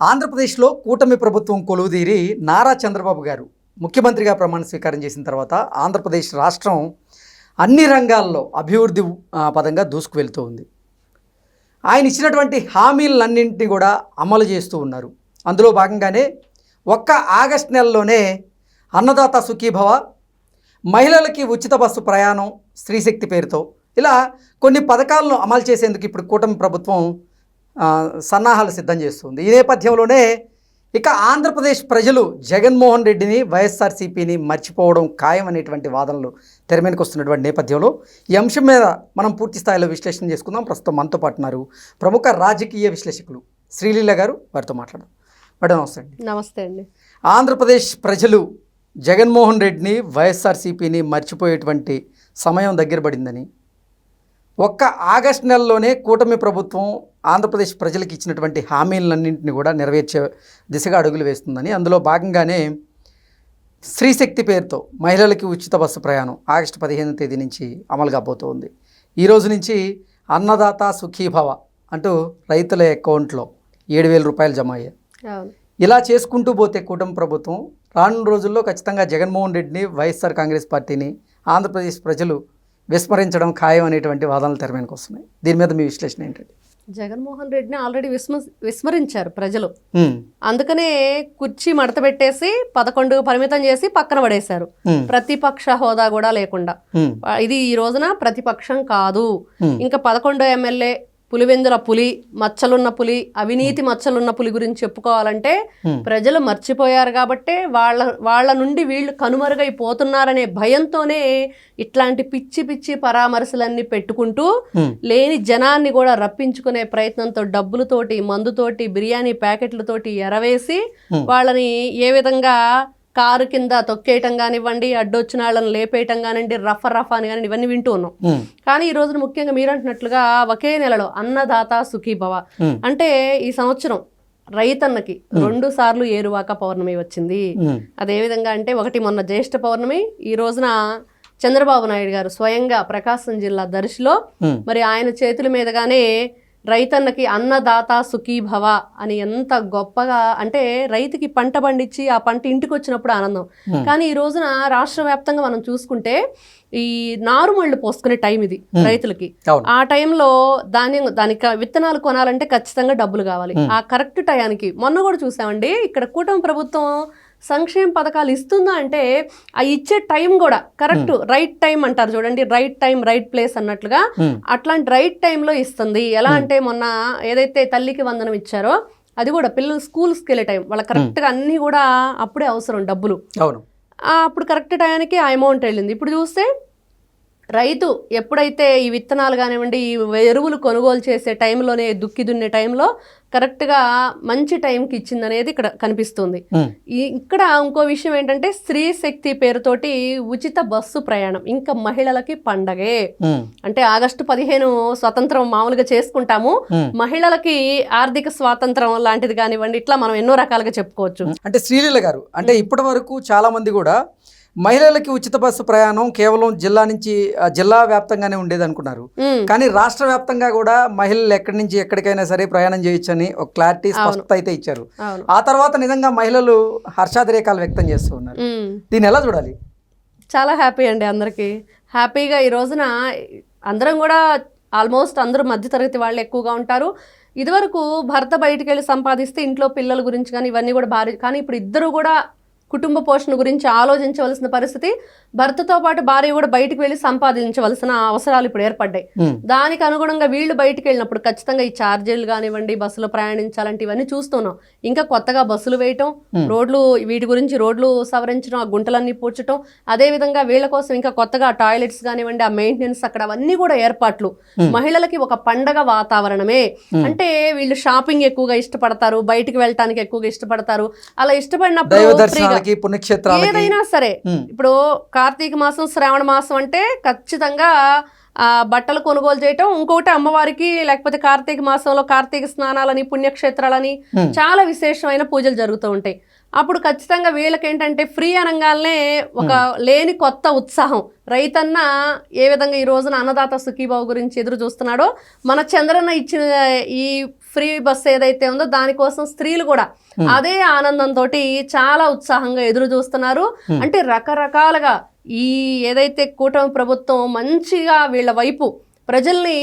ఆంధ్రప్రదేశ్లో కూటమి ప్రభుత్వం కొలువుదీరి నారా చంద్రబాబు గారు ముఖ్యమంత్రిగా ప్రమాణ స్వీకారం చేసిన తర్వాత ఆంధ్రప్రదేశ్ రాష్ట్రం అన్ని రంగాల్లో అభివృద్ధి పదంగా దూసుకు వెళ్తూ ఉంది. ఆయన ఇచ్చినటువంటి హామీలన్నింటినీ కూడా అమలు చేస్తూ ఉన్నారు. అందులో భాగంగానే ఒక్క ఆగస్టు నెలలోనే అన్నదాత సుఖీభవ, మహిళలకి ఉచిత బస్సు ప్రయాణం, స్త్రీశక్తి పేరుతో ఇలా కొన్ని పథకాలను అమలు చేసేందుకు ఇప్పుడు కూటమి ప్రభుత్వం సన్నాహాలు సిద్ధం చేస్తుంది. ఈ నేపథ్యంలోనే ఇక ఆంధ్రప్రదేశ్ ప్రజలు జగన్మోహన్ రెడ్డిని, వైఎస్ఆర్సీపీని మర్చిపోవడం ఖాయం అనేటువంటి వాదనలు తెరమీదకి వస్తున్నటువంటి నేపథ్యంలో ఈ అంశం మీద మనం పూర్తి స్థాయిలో విశ్లేషణ చేసుకుందాం. ప్రస్తుతం మనతో పాటు ఉన్నారు ప్రముఖ రాజకీయ విశ్లేషకులు శ్రీలీల గారు. వారితో మాట్లాడదాం. మేడం నమస్తే అండి. నమస్తే అండి. ఆంధ్రప్రదేశ్ ప్రజలు జగన్మోహన్ రెడ్డిని, వైఎస్ఆర్సీపీని మర్చిపోయేటువంటి సమయం దగ్గర పడిందని, ఒక్క ఆగస్టు నెలలోనే కూటమి ప్రభుత్వం ఆంధ్రప్రదేశ్ ప్రజలకు ఇచ్చినటువంటి హామీలన్నింటినీ కూడా నెరవేర్చే దిశగా అడుగులు వేస్తుందని, అందులో భాగంగానే స్త్రీశక్తి పేరుతో మహిళలకి ఉచిత బస్సు ప్రయాణం ఆగస్టు 15వ తేదీ నుంచి అమలు కాబోతోంది. ఈ రోజు నుంచి అన్నదాత సుఖీభవ అంటూ రైతుల అకౌంట్లో 7,000 రూపాయలు జమ అయ్యాయి. ఇలా చేసుకుంటూ పోతే కూటమి ప్రభుత్వం రానున్న రోజుల్లో ఖచ్చితంగా జగన్మోహన్ రెడ్డిని, వైఎస్ఆర్ కాంగ్రెస్ పార్టీని ఆంధ్రప్రదేశ్ ప్రజలు విస్మరించడం ఖాయం అనేటువంటి వాదనలు తెరమీదకి వస్తున్నాయి. దీని మీద మీ విశ్లేషణ ఏంటండి? జగన్మోహన్ రెడ్డిని ఆల్రెడీ విస్మరించారు ప్రజలు. అందుకనే కుర్చీ మడత పెట్టేసి 11 పరిమితం చేసి పక్కన పడేశారు. ప్రతిపక్ష హోదా కూడా లేకుండా. ఇది ఈ రోజున ప్రతిపక్షం కాదు. ఇంకా 11 ఎమ్మెల్యే పులివెందుల పులి, మచ్చలున్న పులి, అవినీతి మచ్చలున్న పులి గురించి చెప్పుకోవాలంటే ప్రజలు మర్చిపోయారు. కాబట్టే వాళ్ళ నుండి వీళ్ళు కనుమరుగైపోతున్నారనే భయంతోనే ఇట్లాంటి పిచ్చి పిచ్చి పరామర్శలన్నీ పెట్టుకుంటూ లేని జనాన్ని కూడా రప్పించుకునే ప్రయత్నంతో డబ్బులతోటి, మందుతోటి, బిర్యానీ ప్యాకెట్లతోటి ఎరవేసి వాళ్ళని ఏ విధంగా కారు కింద తొక్కేయటం కానివ్వండి, అడ్డొచ్చిన వాళ్ళని లేపేయటం కానివ్వండి, రఫా అని కానీ ఇవన్నీ వింటూ ఉన్నాం. కానీ ఈ రోజున ముఖ్యంగా మీరు అంటున్నట్లుగా ఒకే నెలలో అన్నదాత సుఖీభవ అంటే ఈ సంవత్సరం రైతన్నకి 2 సార్లు ఏరువాక పౌర్ణమి వచ్చింది. అదే విధంగా అంటే ఒకటి మొన్న జ్యేష్ఠ పౌర్ణమి, ఈ రోజున చంద్రబాబు నాయుడు గారు స్వయంగా ప్రకాశం జిల్లా దర్శిలో మరి ఆయన చేతుల మీదుగానే రైతన్నకి అన్నదాత సుఖీభవ అని ఎంత గొప్పగా, అంటే రైతుకి పంట పండించి ఆ పంట ఇంటికి వచ్చినప్పుడు ఆనందం. కానీ ఈ రోజున రాష్ట్ర వ్యాప్తంగా మనం చూసుకుంటే ఈ నారుమళ్ళు పోసుకునే టైం ఇది రైతులకి. ఆ టైంలో దానికి విత్తనాలు కొనాలంటే ఖచ్చితంగా డబ్బులు కావాలి. ఆ కరెక్ట్ టయానికి మొన్న కూడా చూసామండి, ఇక్కడ కూటమి ప్రభుత్వం సంక్షేమ పథకాలు ఇస్తుందా అంటే ఆ ఇచ్చే టైం కూడా కరెక్ట్ రైట్ టైం అంటారు చూడండి, రైట్ టైం రైట్ ప్లేస్ అన్నట్లుగా అట్లాంటి రైట్ టైంలో ఇస్తుంది. ఎలా అంటే మొన్న ఏదైతే తల్లికి వందనం ఇచ్చారో అది కూడా పిల్లలు స్కూల్స్కి వెళ్ళే టైం, వాళ్ళ కరెక్ట్గా అన్నీ కూడా అప్పుడే అవసరం డబ్బులు. అప్పుడు కరెక్ట్ టయానికి ఆ అమౌంట్ వెళ్ళింది. ఇప్పుడు చూస్తే రైతు ఎప్పుడైతే ఈ విత్తనాలు కానివ్వండి, ఈ ఎరువులు కొనుగోలు చేసే టైంలోనే, దుక్కి దున్నే టైంలో కరెక్ట్గా మంచి టైంకి ఇచ్చిందనేది ఇక్కడ కనిపిస్తుంది. ఇక్కడ ఇంకో విషయం ఏంటంటే స్త్రీ శక్తి పేరుతోటి ఉచిత బస్సు ప్రయాణం ఇంకా మహిళలకి పండగే. అంటే ఆగస్టు 15 స్వతంత్రం మామూలుగా చేసుకుంటాము, మహిళలకి ఆర్థిక స్వాతంత్రం లాంటిది కానివ్వండి, ఇట్లా మనం ఎన్నో రకాలుగా చెప్పుకోవచ్చు. అంటే శ్రీలీల గారు, అంటే ఇప్పటి వరకు చాలా మంది కూడా మహిళలకి ఉచిత బస్సు ప్రయాణం కేవలం జిల్లా వ్యాప్తంగానే ఉండేది అనుకున్నారు. కానీ రాష్ట్ర వ్యాప్తంగా కూడా మహిళలు ఎక్కడి నుంచి ఎక్కడికైనా సరే ప్రయాణం చేయొచ్చని ఒక క్లారిటీ, స్పష్టత అయితే ఇచ్చారు. ఆ తర్వాత నిజంగా మహిళలు హర్షాతిరేకాలు వ్యక్తం చేస్తూ ఉన్నారు. దీన్ని ఎలా చూడాలి? చాలా హ్యాపీ అండి, అందరికీ హ్యాపీగా. ఈ రోజున అందరం కూడా ఆల్మోస్ట్ అందరూ మధ్యతరగతి వాళ్ళు ఎక్కువగా ఉంటారు. ఇదివరకు భర్త బయటికి వెళ్ళి సంపాదిస్తే ఇంట్లో పిల్లల గురించి కానీ ఇవన్నీ కూడా భారీ, కానీ ఇప్పుడు ఇద్దరు కూడా కుటుంబ పోషణ గురించి ఆలోచించవలసిన పరిస్థితి, భర్తతో పాటు భార్య కూడా బయటకు వెళ్ళి సంపాదించవలసిన అవసరాలు ఇప్పుడు ఏర్పడ్డాయి. దానికి అనుగుణంగా వీళ్ళు బయటకు వెళ్ళినప్పుడు ఖచ్చితంగా ఈ ఛార్జీలు కానివ్వండి, బస్సులో ప్రయాణించాలంటే ఇవన్నీ చూస్తున్నాం. ఇంకా కొత్తగా బస్సులు వేయటం, వీటి గురించి రోడ్లు సవరించడం, ఆ గుంటలన్నీ పూడ్చడం, అదేవిధంగా వీళ్ళ కోసం ఇంకా కొత్తగా టాయిలెట్స్ కానివ్వండి, ఆ మెయింటెనెన్స్ అక్కడ అవన్నీ కూడా ఏర్పాట్లు. మహిళలకి ఒక పండగ వాతావరణమే. అంటే వీళ్ళు షాపింగ్ ఎక్కువగా ఇష్టపడతారు, బయటికి వెళ్ళటానికి ఎక్కువగా ఇష్టపడతారు. అలా ఇష్టపడినప్పుడు ఏదైనా సరే, ఇప్పుడు కార్తీక మాసం, శ్రావణ మాసం అంటే ఖచ్చితంగా బట్టలు కొనుగోలు చేయటం, ఇంకొకటి అమ్మవారికి లేకపోతే కార్తీక మాసంలో కార్తీక స్నానాలని, పుణ్యక్షేత్రాలని చాలా విశేషమైన పూజలు జరుగుతూ ఉంటాయి. అప్పుడు ఖచ్చితంగా వీళ్ళకి ఏంటంటే ఫ్రీ అనగానే ఒక లేని కొత్త ఉత్సాహం. రైతన్న ఏ విధంగా ఈ రోజున అన్నదాత సుఖీభావ గురించి ఎదురు చూస్తున్నాడో, మన చంద్రన్న ఇచ్చిన ఈ ఫ్రీ బస్ ఏదైతే ఉందో దానికోసం స్త్రీలు కూడా అదే ఆనందంతో చాలా ఉత్సాహంగా ఎదురు చూస్తున్నారు. అంటే రకరకాలుగా ఈ ఏదైతే కూటమి ప్రభుత్వం మంచిగా వీళ్ళ వైపు ప్రజల్ని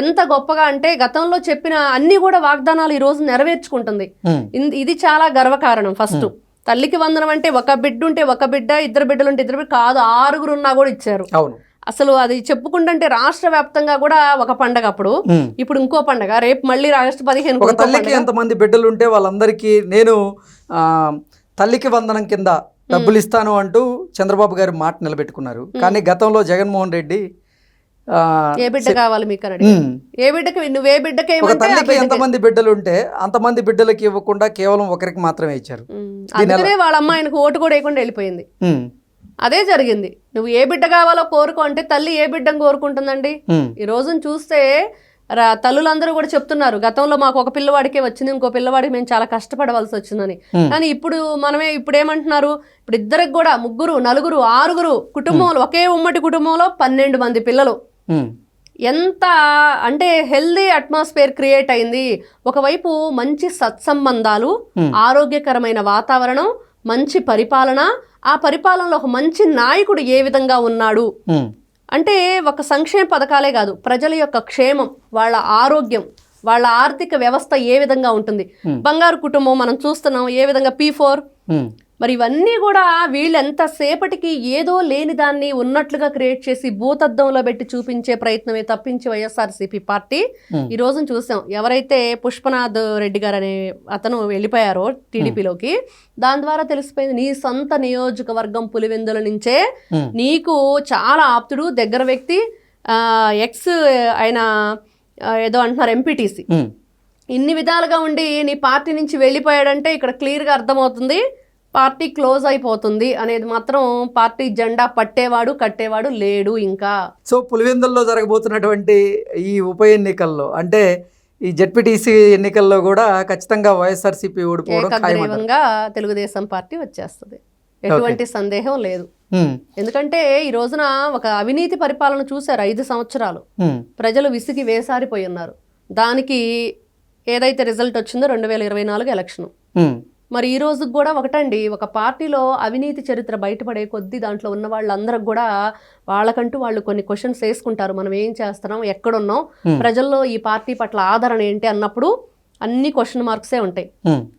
ఎంత గొప్పగా అంటే గతంలో చెప్పిన అన్ని కూడా వాగ్దానాలు ఈ రోజు నెరవేర్చుకుంటుంది. ఇది చాలా గర్వకారణం. ఫస్ట్ తల్లికి వందనం అంటే ఒక బిడ్డ ఉంటే ఒక బిడ్డ, ఇద్దరు బిడ్డలు ఉంటే ఇద్దరు బిడ్డ కాదు, 6 ఉన్నా కూడా ఇచ్చారు. అసలు అది చెప్పుకుంటుంటే రాష్ట్ర వ్యాప్తంగా కూడా ఒక పండగ, అప్పుడు ఇప్పుడు ఇంకో పండగ, రేపు మళ్ళీ ఆగస్టు 15 ఒక తల్లికి ఎంతమంది బిడ్డలు ఉంటే వాళ్ళందరికీ నేను తల్లికి వందనం కింద డబ్బులు ఇస్తాను అంటూ చంద్రబాబు గారు మాట నిలబెట్టుకున్నారు. కానీ గతంలో జగన్మోహన్ రెడ్డి ఏ బిడ్డ కావాలి మీకు అని, ఏ బిడ్డకి నువ్వే బిడ్డకి ఒక తల్లికి ఎంతమంది బిడ్డలు ఉంటే అంతమంది బిడ్డలకి ఇవ్వకుండా కేవలం ఒకరికి మాత్రమే ఇచ్చారు. అందుకనే వాళ్ళ అమ్మ ఆయనకు ఓటు కూడా వేయకుండా వెళ్ళిపోయింది. అదే జరిగింది. నువ్వు ఏ బిడ్డ కావాలో కోరుకో అంటే తల్లి ఏ బిడ్డను కోరుకుంటుందండి? ఈ రోజును చూస్తే తల్లులందరూ కూడా చెప్తున్నారు, గతంలో మాకు ఒక పిల్లవాడికే వచ్చింది, ఇంకో పిల్లవాడికి మేము చాలా కష్టపడవలసి వచ్చిందని. కానీ ఇప్పుడు ఇప్పుడు ఏమంటున్నారు, ఇప్పుడు ఇద్దరికి కూడా 3, 4, 6 కుటుంబంలో, ఒకే ఉమ్మడి కుటుంబంలో 12 మంది పిల్లలు. ఎంత అంటే హెల్దీ అట్మాస్ఫియర్ క్రియేట్ అయింది. ఒకవైపు మంచి సత్సంబంధాలు, ఆరోగ్యకరమైన వాతావరణం, మంచి పరిపాలన, ఆ పరిపాలనలో ఒక మంచి నాయకుడు ఏ విధంగా ఉన్నాడు అంటే ఒక సంక్షేమ పథకాలే కాదు, ప్రజల యొక్క క్షేమం, వాళ్ళ ఆరోగ్యం, వాళ్ళ ఆర్థిక వ్యవస్థ ఏ విధంగా ఉంటుంది. బంగారు కుటుంబం మనం చూస్తున్నాం, ఏ విధంగా P4. మరి ఇవన్నీ కూడా వీళ్ళు ఎంతసేపటికి ఏదో లేని దాన్ని ఉన్నట్లుగా క్రియేట్ చేసి భూతద్దంలో పెట్టి చూపించే ప్రయత్నమే తప్పించి వైఎస్ఆర్సీపీ పార్టీ ఈ రోజున చూసాం. ఎవరైతే పుష్పనాథ్ రెడ్డి గారు అనే అతను వెళ్ళిపోయారో టీడీపీలోకి, దాని ద్వారా తెలిసిపోయింది నీ సొంత నియోజకవర్గం పులివెందుల నుంచే నీకు చాలా ఆప్తుడు, దగ్గర వ్యక్తి, ఎక్స్ ఆయన ఏదో అంటున్నారు ఎంపీటీసీ, ఇన్ని విధాలుగా ఉండి నీ పార్టీ నుంచి వెళ్ళిపోయాడంటే ఇక్కడ క్లియర్గా అర్థమవుతుంది పార్టీ క్లోజ్ అయిపోతుంది అనేది మాత్రం. పార్టీ జెండా పట్టేవాడు కట్టేవాడు లేడు ఇంకా. సో పులివెందుల్లో జరగబోతున్నటువంటి ఈ ఉప ఎన్నికల్లో అంటే ఈ జెడ్పీటీసీ ఎన్నికల్లో కూడా ఖచ్చితంగా వైఎస్ఆర్సీపీ ఓడిపోవడం తెలుగుదేశం పార్టీ వచ్చేస్తుంది, ఎటువంటి సందేహం లేదు. ఎందుకంటే ఈ రోజున ఒక అవినీతి పరిపాలన చూశారు 5 సంవత్సరాలు, ప్రజలు విసిగి వేసారిపోయి ఉన్నారు. దానికి ఏదైతే రిజల్ట్ వచ్చిందో 2024 ఎలక్షన్. మరి ఈ రోజుకి కూడా ఒకటండి, ఒక పార్టీలో అవినీతి చరిత్ర బయటపడే కొద్దీ దాంట్లో ఉన్న వాళ్ళందరికి కూడా వాళ్ళకంటూ వాళ్ళు కొన్ని క్వశ్చన్స్ వేసుకుంటారు. మనం ఏం చేస్తున్నాం, ఎక్కడున్నాం, ప్రజల్లో ఈ పార్టీ పట్ల ఆదరణ ఏంటి అన్నప్పుడు అన్ని క్వశ్చన్ మార్క్సే ఉంటాయి.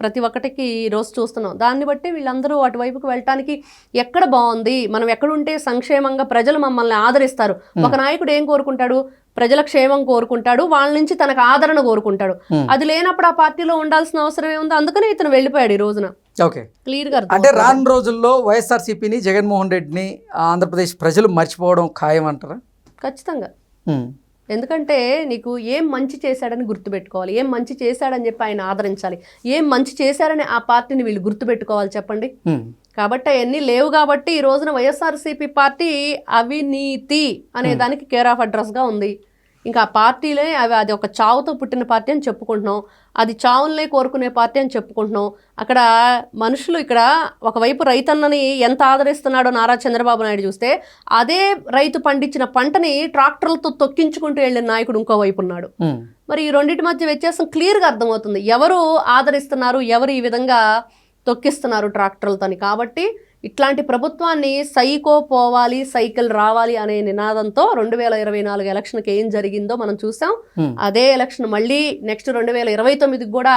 ప్రతి ఒక్కటికి ఈ రోజు చూస్తున్నాం. దాన్ని బట్టి వీళ్ళందరూ అటువైపుకి వెళ్ళటానికి ఎక్కడ బాగుంది, మనం ఎక్కడుంటే సంక్షేమంగా ప్రజలు మమ్మల్ని ఆదరిస్తారు. ఒక నాయకుడు ఏం కోరుకుంటాడు, ప్రజల క్షేమం కోరుకుంటాడు, వాళ్ళ నుంచి తనకు ఆదరణ కోరుకుంటాడు. అది లేనప్పుడు ఆ పార్టీలో ఉండాల్సిన అవసరం ఏముంది? అందుకనే ఇతను వెళ్ళిపోయాడు ఈ రోజున. క్లియర్ గా అంటే రాను రోజుల్లో వైఎస్ఆర్సీపీని, జగన్మోహన్ రెడ్డిని ఆంధ్రప్రదేశ్ ప్రజలు మర్చిపోవడం ఖాయం అంటారా? ఖచ్చితంగా. ఎందుకంటే నీకు ఏం మంచి చేశాడని గుర్తుపెట్టుకోవాలి, ఏం మంచి చేశాడని చెప్పి ఆయన ఆదరించాలి, ఏం మంచి చేశారని ఆ పార్టీని వీళ్ళు గుర్తుపెట్టుకోవాలి చెప్పండి. కాబట్టి అవన్నీ లేవు. కాబట్టి ఈ రోజున వైఎస్ఆర్సీపీ పార్టీ అవినీతి అనే దానికి కేర్ ఆఫ్ అడ్రస్గా ఉంది. ఇంకా ఆ పార్టీలే అది ఒక చావుతో పుట్టిన పార్టీ అని చెప్పుకుంటున్నాం, అది చావులనే కోరుకునే పార్టీ అని చెప్పుకుంటున్నాం. అక్కడ మనుషులు ఇక్కడ ఒకవైపు రైతన్నని ఎంత ఆదరిస్తున్నాడో నారా చంద్రబాబు నాయుడు చూస్తే, అదే రైతు పండించిన పంటని ట్రాక్టర్లతో తొక్కించుకుంటూ వెళ్ళిన నాయకుడు ఇంకోవైపు ఉన్నాడు. మరి ఈ రెండింటి మధ్య వ్యత్యాసం క్లియర్గా అర్థమవుతుంది, ఎవరు ఆదరిస్తున్నారు, ఎవరు ఈ విధంగా తొక్కిస్తున్నారు ట్రాక్టర్లతోని. కాబట్టి ఇట్లాంటి ప్రభుత్వాన్ని సైకో పోవాలి, సైకిల్ రావాలి అనే నినాదంతో 2024 ఎలక్షన్కి ఏం జరిగిందో మనం చూసాం. అదే ఎలక్షన్ మళ్ళీ నెక్స్ట్ 2029కి కూడా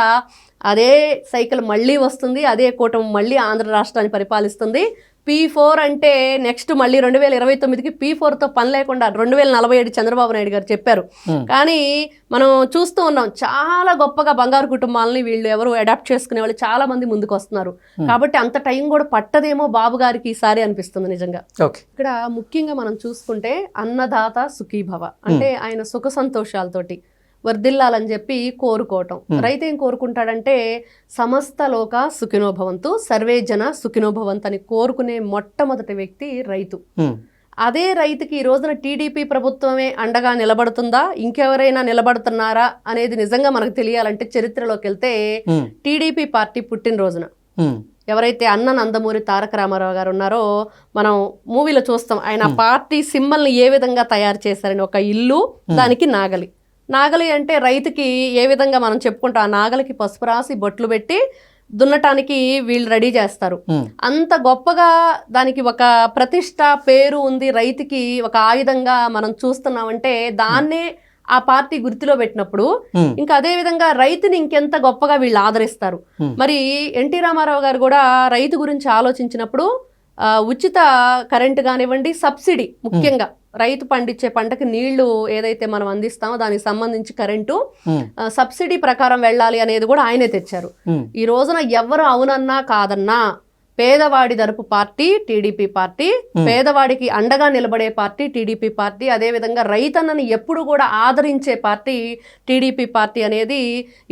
అదే సైకిల్ మళ్ళీ వస్తుంది, అదే కూటమి మళ్ళీ ఆంధ్ర రాష్ట్రాన్ని పరిపాలిస్తుంది. P4 అంటే నెక్స్ట్ మళ్ళీ 2029కి P4తో పని లేకుండా 2047 చంద్రబాబు నాయుడు గారు చెప్పారు. కానీ మనం చూస్తూ ఉన్నాం, చాలా గొప్పగా బంగారు కుటుంబాలని వీళ్ళు ఎవరు అడాప్ట్ చేసుకునే వాళ్ళు చాలా మంది ముందుకు వస్తున్నారు. కాబట్టి అంత టైం కూడా పట్టదేమో బాబు గారికి ఈసారి అనిపిస్తుంది నిజంగా. ఇక్కడ ముఖ్యంగా మనం చూసుకుంటే అన్నదాత సుఖీభవ అంటే ఆయన సుఖ సంతోషాలతోటి వర్ధిల్లాలని చెప్పి కోరుకోవటం. రైతు ఏం కోరుకుంటాడంటే సమస్త లోక సుఖినోభవంతు, సర్వే జన సుఖినోభవంతు అని కోరుకునే మొట్టమొదటి వ్యక్తి రైతు. అదే రైతుకి ఈ రోజున టీడీపీ ప్రభుత్వమే అండగా నిలబడుతుందా, ఇంకెవరైనా నిలబడుతున్నారా అనేది నిజంగా మనకు తెలియాలంటే చరిత్రలోకి వెళ్తే టీడీపీ పార్టీ పుట్టినరోజున ఎవరైతే అన్న నందమూరి తారక రామారావు గారు ఉన్నారో మనం మూవీలో చూస్తాం, ఆయన పార్టీ సింబల్ని ఏ విధంగా తయారు చేశారని, ఒక ఇల్లు, దానికి నాగలి, నాగలి అంటే రైతుకి ఏ విధంగా మనం చెప్పుకుంటాం, ఆ నాగలికి పసుపు రాసి బొట్లు పెట్టి దున్నటానికి వీళ్ళు రెడీ చేస్తారు. అంత గొప్పగా దానికి ఒక ప్రతిష్ట పేరు ఉంది, రైతుకి ఒక ఆయుధంగా మనం చూస్తున్నామంటే దాన్నే ఆ పార్టీ గుర్తులో పెట్టినప్పుడు ఇంకా అదే విధంగా రైతుని ఇంకెంత గొప్పగా వీళ్ళు ఆదరిస్తారు. మరి ఎన్టీ రామారావు గారు కూడా రైతు గురించి ఆలోచించినప్పుడు ఉచిత కరెంటు కానివ్వండి, సబ్సిడీ, ముఖ్యంగా రైతు పండించే పంటకి నీళ్లు ఏదైతే మనం అందిస్తామో దానికి సంబంధించి కరెంటు సబ్సిడీ ప్రకారం వెళ్ళాలి అనేది కూడా ఆయనే తెచ్చారు. ఈ రోజున ఎవరు అవునన్నా కాదన్నా పేదవాడి తరపు పార్టీ టీడీపీ పార్టీ, పేదవాడికి అండగా నిలబడే పార్టీ టీడీపీ పార్టీ, అదేవిధంగా రైతన్నని ఎప్పుడు కూడా ఆదరించే పార్టీ టీడీపీ పార్టీ అనేది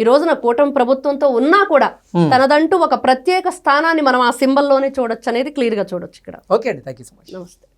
ఈ రోజున కూటమి ప్రభుత్వంతో ఉన్నా కూడా తనదంటూ ఒక ప్రత్యేక స్థానాన్ని మనం ఆ సింబల్లోనే చూడొచ్చు అనేది క్లియర్గా చూడొచ్చు ఇక్కడ. ఓకే అండి, థ్యాంక్ యూ సో మచ్. నమస్తే.